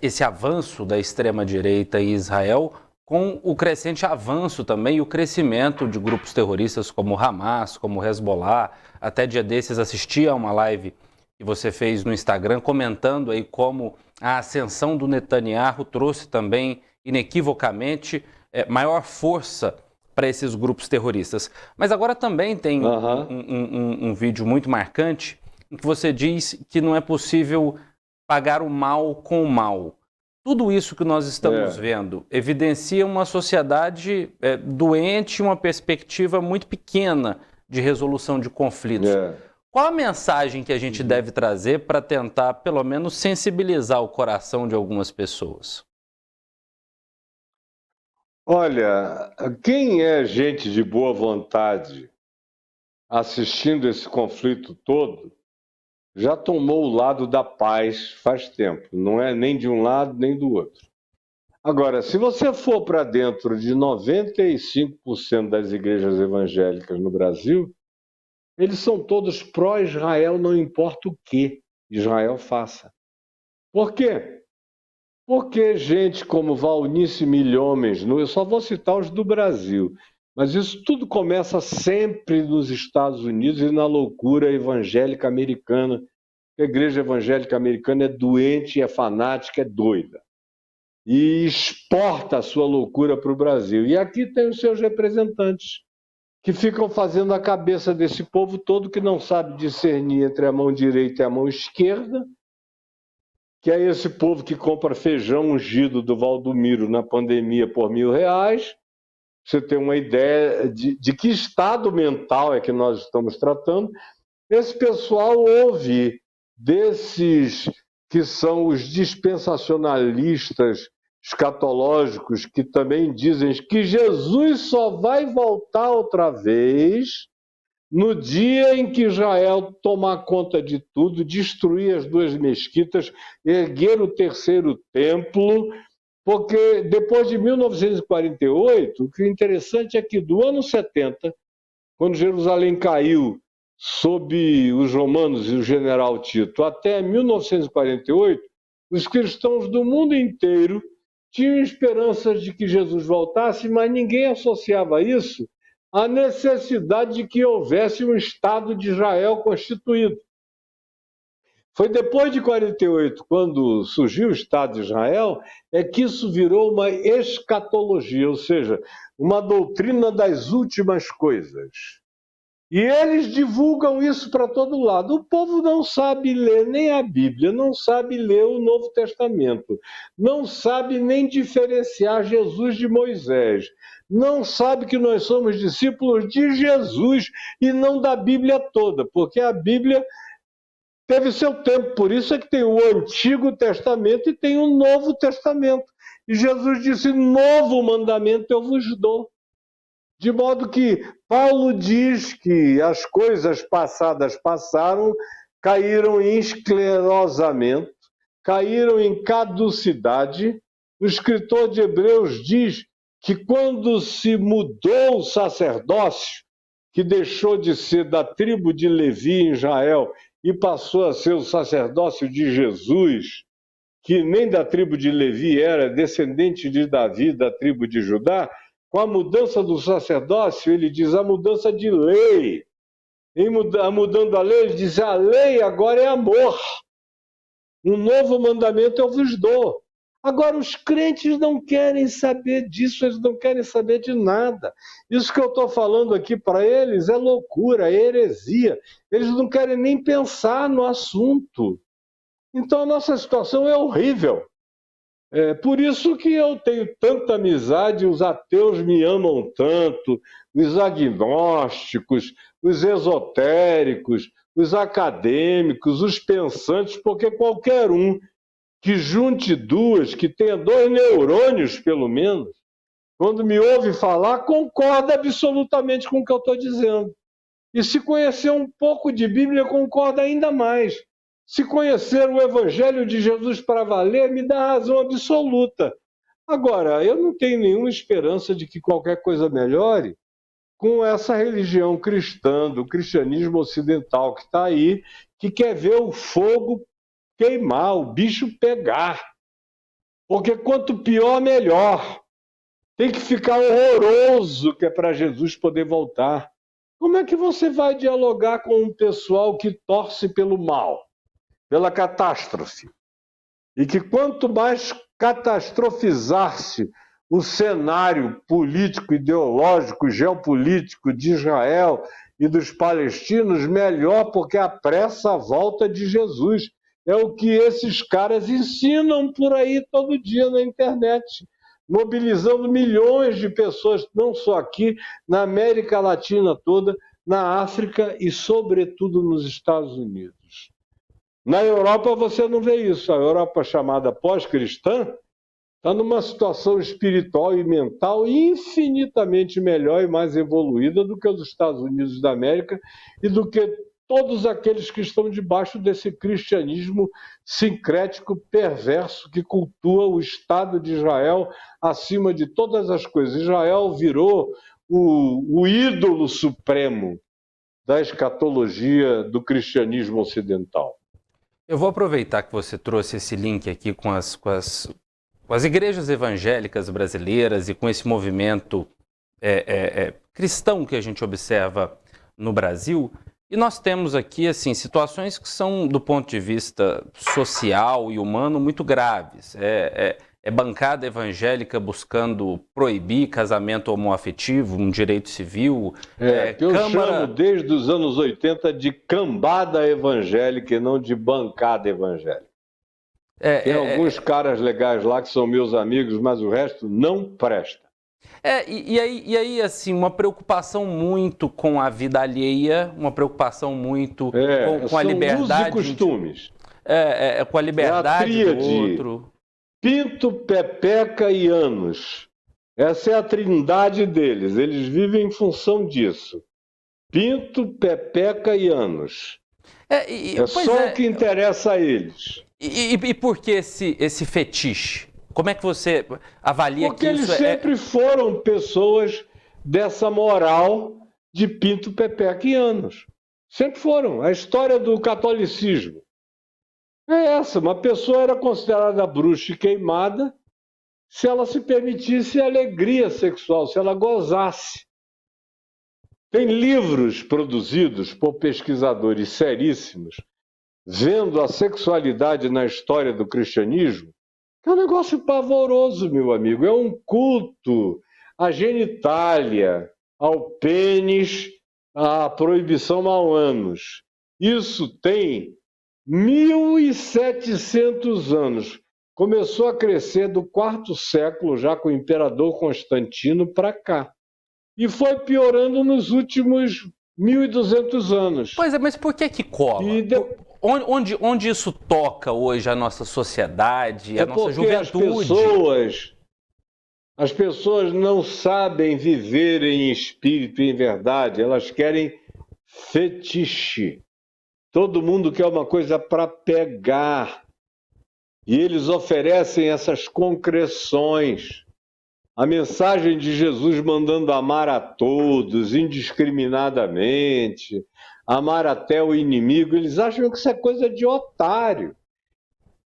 esse avanço da extrema-direita em Israel com o crescente avanço também e o crescimento de grupos terroristas como o Hamas, como o Hezbollah. Até dia desses assisti a uma live que você fez no Instagram comentando aí como a ascensão do Netanyahu trouxe também inequivocamente maior força para esses grupos terroristas. Mas agora também tem um vídeo muito marcante em que você diz que não é possível pagar o mal com o mal. Tudo isso que nós estamos vendo evidencia uma sociedade doente, uma perspectiva muito pequena de resolução de conflitos. Qual a mensagem que a gente deve trazer para tentar, pelo menos, sensibilizar o coração de algumas pessoas? Olha, quem é gente de boa vontade assistindo esse conflito todo, já tomou o lado da paz faz tempo. Não é nem de um lado nem do outro. Agora, se você for para dentro de 95% das igrejas evangélicas no Brasil, eles são todos pró-Israel, não importa o que Israel faça. Por quê? Porque gente como Valnice Milhomens, eu só vou citar os do Brasil, mas isso tudo começa sempre nos Estados Unidos e na loucura evangélica americana. A igreja evangélica americana é doente, é fanática, é doida. E exporta a sua loucura para o Brasil. E aqui tem os seus representantes, que ficam fazendo a cabeça desse povo todo que não sabe discernir entre a mão direita e a mão esquerda, que é esse povo que compra feijão ungido do Valdomiro na pandemia por R$1.000, você ter uma ideia de que estado mental é que nós estamos tratando, esse pessoal ouve desses que são os dispensacionalistas escatológicos, que também dizem que Jesus só vai voltar outra vez no dia em que Israel tomar conta de tudo, destruir as 2 mesquitas, erguer o 3º templo, porque depois de 1948, o que é interessante é que do ano 70, quando Jerusalém caiu sob os romanos e o general Tito, até 1948, os cristãos do mundo inteiro tinham esperanças de que Jesus voltasse, mas ninguém associava isso à necessidade de que houvesse um Estado de Israel constituído. Foi depois de 48, quando surgiu o Estado de Israel, é que isso virou uma escatologia, ou seja, uma doutrina das últimas coisas. E eles divulgam isso para todo lado. O povo não sabe ler nem a Bíblia, não sabe ler o Novo Testamento, não sabe nem diferenciar Jesus de Moisés, não sabe que nós somos discípulos de Jesus e não da Bíblia toda, porque a Bíblia teve seu tempo, por isso é que tem o Antigo Testamento e tem o Novo Testamento. E Jesus disse: novo mandamento eu vos dou. De modo que Paulo diz que as coisas passadas passaram, caíram em esclerosamento, caíram em caducidade. O escritor de Hebreus diz que quando se mudou o sacerdócio, que deixou de ser da tribo de Levi em Israel e passou a ser o sacerdócio de Jesus, que nem da tribo de Levi era, descendente de Davi, da tribo de Judá, com a mudança do sacerdócio, ele diz a mudança de lei. Mudando a lei, ele diz a lei agora é amor. Um novo mandamento eu vos dou. Agora, os crentes não querem saber disso, eles não querem saber de nada. Isso que eu estou falando aqui para eles é loucura, é heresia. Eles não querem nem pensar no assunto. Então, a nossa situação é horrível. É por isso que eu tenho tanta amizade, os ateus me amam tanto, os agnósticos, os esotéricos, os acadêmicos, os pensantes, porque qualquer um que junte 2, que tenha 2 neurônios pelo menos, quando me ouve falar, concorda absolutamente com o que eu estou dizendo. E se conhecer um pouco de Bíblia, concorda ainda mais. Se conhecer o Evangelho de Jesus para valer, me dá razão absoluta. Agora, eu não tenho nenhuma esperança de que qualquer coisa melhore com essa religião cristã, do cristianismo ocidental que está aí, que quer ver o fogo queimar, o bicho pegar. Porque quanto pior, melhor. Tem que ficar horroroso que é para Jesus poder voltar. Como é que você vai dialogar com um pessoal que torce pelo mal, pela catástrofe? E que quanto mais catastrofizar-se o cenário político, ideológico, geopolítico de Israel e dos palestinos, melhor, porque apressa a volta de Jesus. É o que esses caras ensinam por aí todo dia na internet, mobilizando milhões de pessoas, não só aqui, na América Latina toda, na África e, sobretudo, nos Estados Unidos. Na Europa você não vê isso. A Europa chamada pós-cristã está numa situação espiritual e mental infinitamente melhor e mais evoluída do que os Estados Unidos da América e do que todos aqueles que estão debaixo desse cristianismo sincrético perverso que cultua o Estado de Israel acima de todas as coisas. Israel virou o ídolo supremo da escatologia do cristianismo ocidental. Eu vou aproveitar que você trouxe esse link aqui com as igrejas evangélicas brasileiras e com esse movimento cristão que a gente observa no Brasil. E nós temos aqui assim, situações que são, do ponto de vista social e humano, muito graves. É bancada evangélica buscando proibir casamento homoafetivo, um direito civil. Que eu chamo desde os anos 80 de cambada evangélica e não de bancada evangélica. Tem alguns caras legais lá que são meus amigos, mas o resto não presta. E aí, assim, uma preocupação muito com a vida alheia, uma preocupação muito com a liberdade. Usos e costumes. Com a liberdade do outro. Pinto, Pepeca e Anos. Essa é a trindade deles. Eles vivem em função disso. Pinto, Pepeca e Anos. O que interessa a eles. E por que esse fetiche? Como é que você avalia Porque que isso eles sempre foram pessoas dessa moral de Pinto, Pepeca e Anos. Sempre foram. A história do catolicismo é essa. Uma pessoa era considerada bruxa e queimada se ela se permitisse alegria sexual, se ela gozasse. Tem livros produzidos por pesquisadores seríssimos, vendo a sexualidade na história do cristianismo, que é um negócio pavoroso, meu amigo. É um culto à genitália, ao pênis, à proibição há anos. Isso tem 1.700 anos. Começou a crescer do quarto século, já com o imperador Constantino, para cá. E foi piorando nos últimos 1.200 anos. Pois é, mas por que cola? Onde isso toca hoje a nossa sociedade, a nossa juventude? As pessoas não sabem viver em espírito e em verdade, elas querem fetiche. Todo mundo quer uma coisa para pegar. E eles oferecem essas concreções. A mensagem de Jesus mandando amar a todos, indiscriminadamente, amar até o inimigo, eles acham que isso é coisa de otário.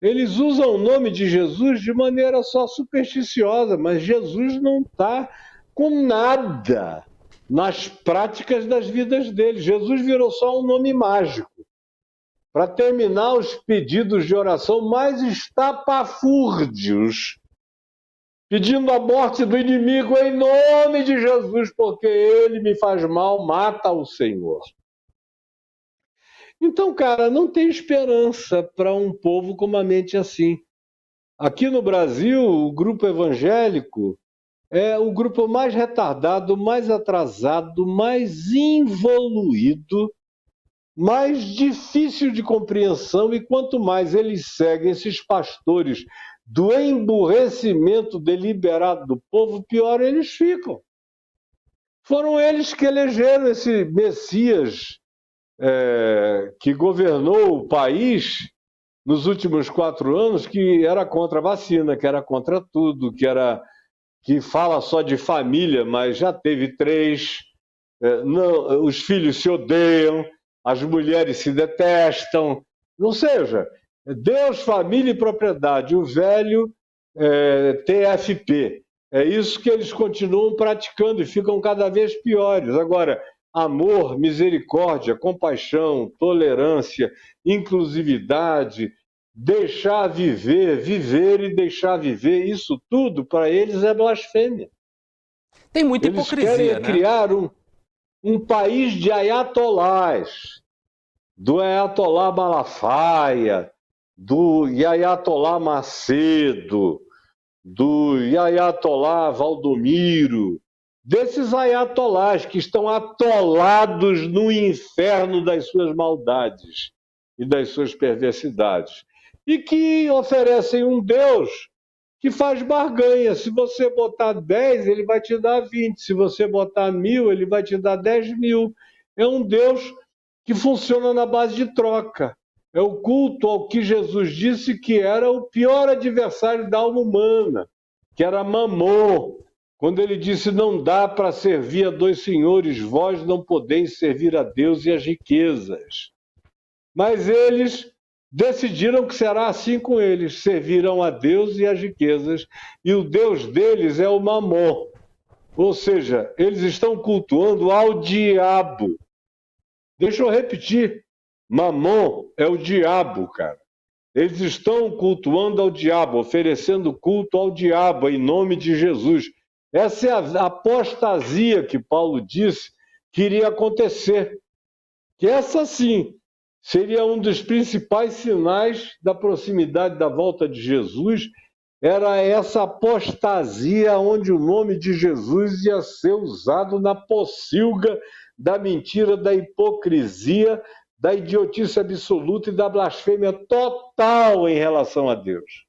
Eles usam o nome de Jesus de maneira só supersticiosa, mas Jesus não está com nada nas práticas das vidas deles. Jesus virou só um nome mágico para terminar os pedidos de oração mais estapafúrdios, pedindo a morte do inimigo em nome de Jesus, porque ele me faz mal, mata o Senhor. Então, cara, não tem esperança para um povo com uma mente assim. Aqui no Brasil, o grupo evangélico é o grupo mais retardado, mais atrasado, mais involuído, mais difícil de compreensão, e quanto mais eles seguem esses pastores do emburrecimento deliberado do povo, pior eles ficam. Foram eles que elegeram esse Messias que governou o país nos últimos 4 anos, que era contra a vacina, que era contra tudo, que fala só de família, mas já teve 3, não, os filhos se odeiam, as mulheres se detestam, ou seja, Deus, família e propriedade, o velho TFP. É isso que eles continuam praticando e ficam cada vez piores. Agora, amor, misericórdia, compaixão, tolerância, inclusividade, deixar viver, viver e deixar viver, isso tudo para eles é blasfêmia. Tem muita hipocrisia, eles querem criar um país de ayatolás, do Ayatollah Malafaia, do Ayatollah Macedo, do Ayatollah Valdomiro, desses ayatolás que estão atolados no inferno das suas maldades e das suas perversidades, e que oferecem um Deus que faz barganha. Se você botar 10, ele vai te dar 20. Se você botar 1.000, ele vai te dar 10.000. É um Deus que funciona na base de troca. É o culto ao que Jesus disse que era o pior adversário da alma humana, que era Mamon. Quando ele disse, não dá para servir a 2 senhores, vós não podeis servir a Deus e as riquezas. Mas eles decidiram que será assim com eles, servirão a Deus e as riquezas, e o Deus deles é o Mamon. Ou seja, eles estão cultuando ao diabo. Deixa eu repetir, Mamon é o diabo, cara. Eles estão cultuando ao diabo, oferecendo culto ao diabo em nome de Jesus. Essa é a apostasia que Paulo disse que iria acontecer. Que essa sim seria um dos principais sinais da proximidade da volta de Jesus era essa apostasia onde o nome de Jesus ia ser usado na pocilga da mentira, da hipocrisia, da idiotice absoluta e da blasfêmia total em relação a Deus.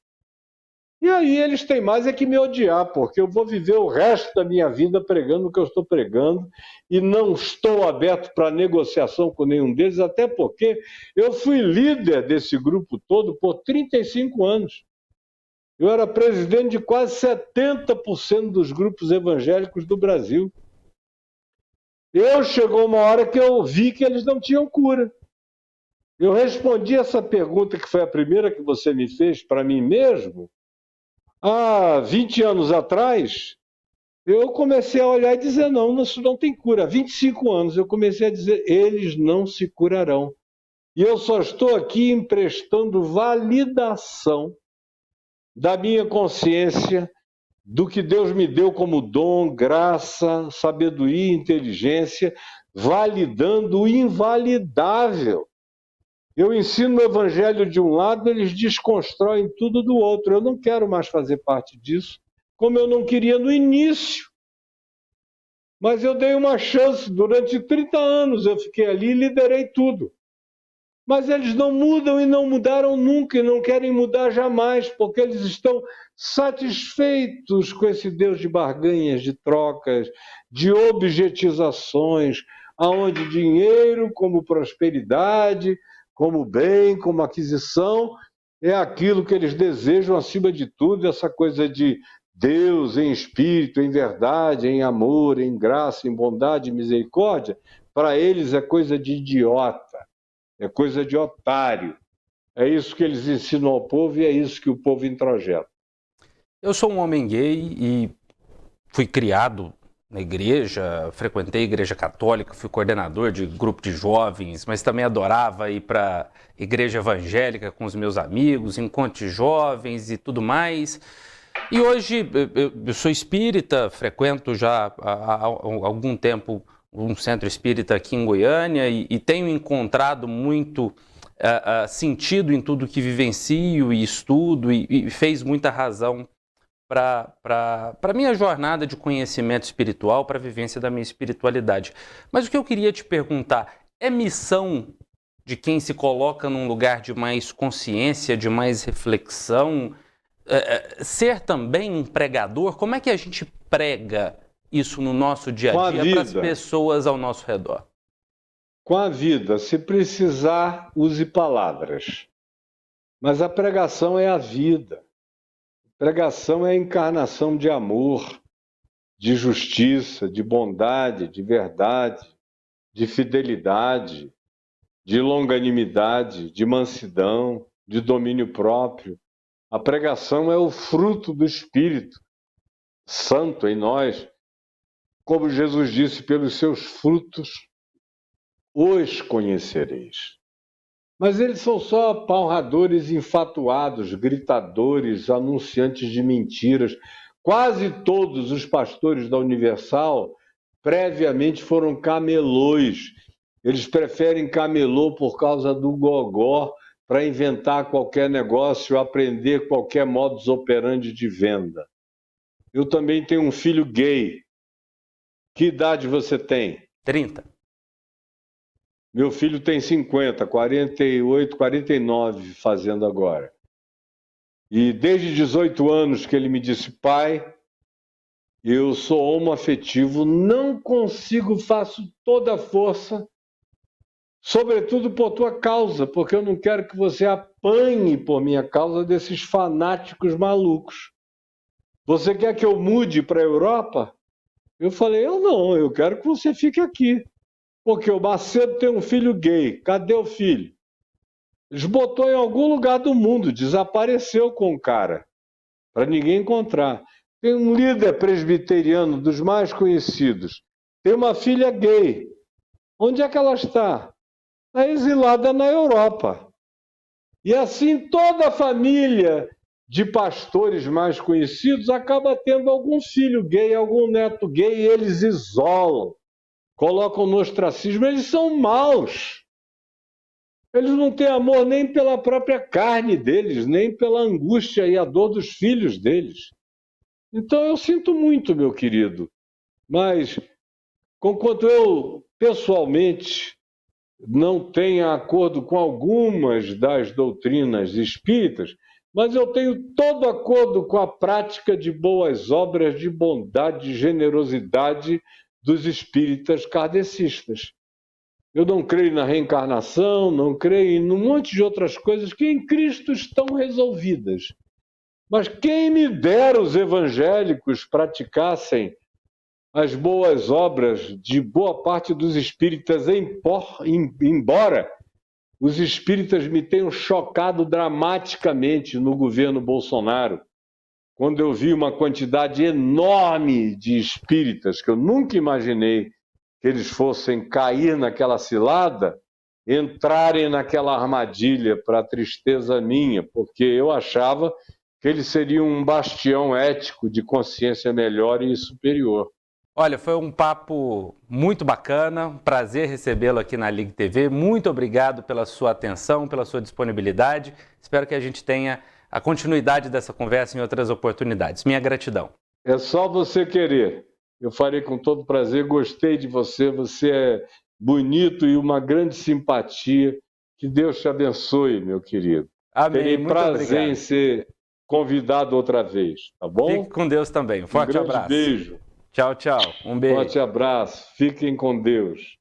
E aí eles têm mais é que me odiar, porque eu vou viver o resto da minha vida pregando o que eu estou pregando e não estou aberto para negociação com nenhum deles, até porque eu fui líder desse grupo todo por 35 anos. Eu era presidente de quase 70% dos grupos evangélicos do Brasil. Chegou uma hora que eu vi que eles não tinham cura. Eu respondi essa pergunta, que foi a primeira que você me fez para mim mesmo, há 20 anos atrás. Eu comecei a olhar e dizer, não, isso não tem cura. Há 25 anos eu comecei a dizer, eles não se curarão. E eu só estou aqui emprestando validação da minha consciência, do que Deus me deu como dom, graça, sabedoria e inteligência, validando o invalidável. Eu ensino o evangelho de um lado, eles desconstroem tudo do outro. Eu não quero mais fazer parte disso, como eu não queria no início. Mas eu dei uma chance, durante 30 anos eu fiquei ali e liderei tudo. Mas eles não mudam e não mudaram nunca e não querem mudar jamais, porque eles estão satisfeitos com esse Deus de barganhas, de trocas, de objetizações, aonde dinheiro, como prosperidade, como bem, como aquisição, é aquilo que eles desejam acima de tudo, essa coisa de Deus em espírito, em verdade, em amor, em graça, em bondade e misericórdia, para eles é coisa de idiota. É coisa de otário. É isso que eles ensinam ao povo e é isso que o povo introjeta. Eu sou um homem gay e fui criado na igreja, frequentei a igreja católica, fui coordenador de grupo de jovens, mas também adorava ir para a igreja evangélica com os meus amigos, encontro de jovens e tudo mais. E hoje eu sou espírita, frequento já há algum tempo um centro espírita aqui em Goiânia e tenho encontrado muito sentido em tudo que vivencio e estudo e fez muita razão para a minha jornada de conhecimento espiritual, para a vivência da minha espiritualidade. Mas o que eu queria te perguntar, é missão de quem se coloca num lugar de mais consciência, de mais reflexão, ser também um pregador? Como é que a gente prega isso no nosso dia a dia para as pessoas ao nosso redor? Com a vida, se precisar, use palavras. Mas a pregação é a vida. A pregação é a encarnação de amor, de justiça, de bondade, de verdade, de fidelidade, de longanimidade, de mansidão, de domínio próprio. A pregação é o fruto do Espírito Santo em nós. Como Jesus disse, pelos seus frutos os conhecereis. Mas eles são só palradores infatuados, gritadores, anunciantes de mentiras. Quase todos os pastores da Universal previamente foram camelôs. Eles preferem camelô por causa do gogó, para inventar qualquer negócio, aprender qualquer modus operandi de venda. Eu também tenho um filho gay. Que idade você tem? 30. Meu filho tem 50, 48, 49 fazendo agora. E desde 18 anos que ele me disse, pai, eu sou homoafetivo, não consigo, faço toda a força, sobretudo por tua causa, porque eu não quero que você apanhe por minha causa desses fanáticos malucos. Você quer que eu mude para a Europa? Eu falei, eu não, eu quero que você fique aqui. Porque o Macedo tem um filho gay. Cadê o filho? Eles botou em algum lugar do mundo, desapareceu com o cara, para ninguém encontrar. Tem um líder presbiteriano dos mais conhecidos. Tem uma filha gay. Onde é que ela está? Está exilada na Europa. E assim toda a família de pastores mais conhecidos acaba tendo algum filho gay, algum neto gay, e eles isolam, colocam no ostracismo. Eles são maus. Eles não têm amor nem pela própria carne deles, nem pela angústia e a dor dos filhos deles. Então eu sinto muito, meu querido, mas conquanto eu, pessoalmente, não tenha acordo com algumas das doutrinas espíritas, mas eu tenho todo acordo com a prática de boas obras de bondade e generosidade dos espíritas kardecistas. Eu não creio na reencarnação, não creio em um monte de outras coisas que em Cristo estão resolvidas. Mas quem me dera os evangélicos praticassem as boas obras de boa parte dos espíritas, embora os espíritas me tenham chocado dramaticamente no governo Bolsonaro, quando eu vi uma quantidade enorme de espíritas que eu nunca imaginei que eles fossem cair naquela cilada, entrarem naquela armadilha, para tristeza minha, porque eu achava que eles seriam um bastião ético de consciência melhor e superior. Olha, foi um papo muito bacana, um prazer recebê-lo aqui na Ligue TV. Muito obrigado pela sua atenção, pela sua disponibilidade. Espero que a gente tenha a continuidade dessa conversa em outras oportunidades. Minha gratidão. É só você querer. Eu farei com todo prazer, gostei de você, você é bonito e uma grande simpatia. Que Deus te abençoe, meu querido. Amém. Terei muito prazer obrigado. em ser convidado outra vez, tá bom? Fique com Deus também. Um forte abraço. Beijo. Tchau, tchau. Um beijo. Forte abraço. Fiquem com Deus.